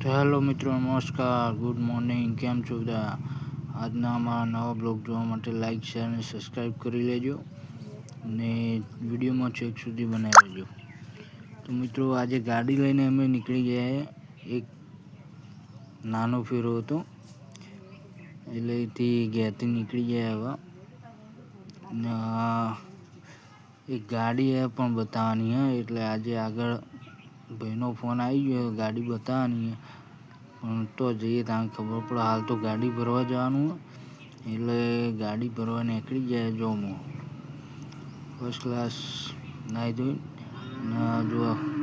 તો હેલો મિત્રો, નમસ્કાર, ગુડ મોર્નિંગ. કેમ છો બધા? આજના અમારા નવા બ્લોગ જોવા માટે લાઈક, શેર અને સબસ્ક્રાઈબ કરી લેજો અને વિડીયોમાં છેક સુધી બનાવી લેજો. તો મિત્રો, આજે ગાડી લઈને અમે નીકળી ગયા. એક નાનો ફેરો હતો એટલે એથી ઘેરથી નીકળી ગયા. હવે એક ગાડી પણ બતાવવાની હે, એટલે આજે આગળ ભાઈનો ફોન આવી ગયો, ગાડી બતાવવાની પણ તો જઈએ ત્યાં ખબર પડે. હાલ તો ગાડી ભરવા જવાનું એટલે ગાડી ભરવા નીકળી જાય. જો ફર્સ્ટ ક્લાસ નાહી ધોઈ અને જો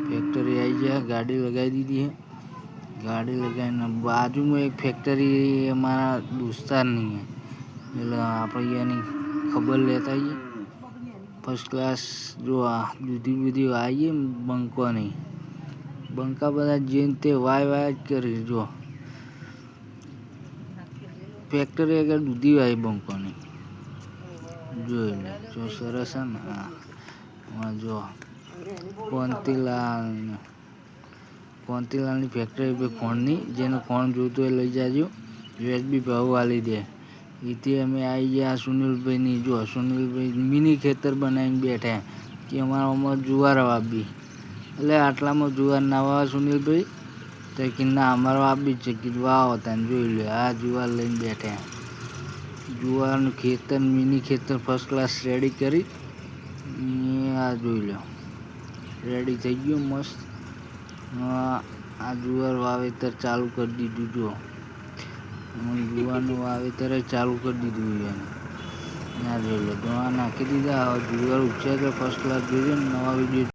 ફેક્ટરી આવી ગયા, ગાડી લગાવી દીધી છે. ગાડી લગાવીને બાજુમાં એક ફેક્ટરી અમારા દોસ્તારની છે, એટલે આપણે એની ખબર લેતા આવીએ. ફર્સ્ટ ક્લાસ જો આ દૂધી આવીએ, બંકો નહીં. બંકા બધા જેને તે વાય જ કરી. જો ફેક્ટરી આગળ દૂધી વાય બંકો નહીં. જોઈ લે, જો સરસ છે ને. હા, જો કોંતીલાલની ફેક્ટરી પર ખોણની, જેને ખોણ જોઈતું એ લઈ જાજો, USB ભાવ વાલી દે. એથી અમે આવી ગયા સુનિલભાઈની. જો સુનિલભાઈ મિની ખેતર બનાવીને બેઠા કે અમારામાં જુવાર વાવી, એટલે આટલામાં જુવાર ના વાવા સુનિલભાઈ? તો કે ના, અમારે વાવી જ છે. કીધું વાવો તાને. જોઈ લે, આ જુવાર લઈને બેઠા. જુવારનું ખેતર, મિની ખેતર ફર્સ્ટ ક્લાસ રેડી કરી. આ જોઈ લો, રેડી થઈ ગયું મસ્ત. આ જુવાર વાવેતર ચાલુ કરી દીધું. જો જુવારનું વાવેતર ચાલુ કરી દીધું. ના જોઈ લો, દવા નાખી દીધા. હવે જુવાર ઉછેર ફર્સ્ટ ક્લાસ. જોઈજો ને નવા વિડીયો.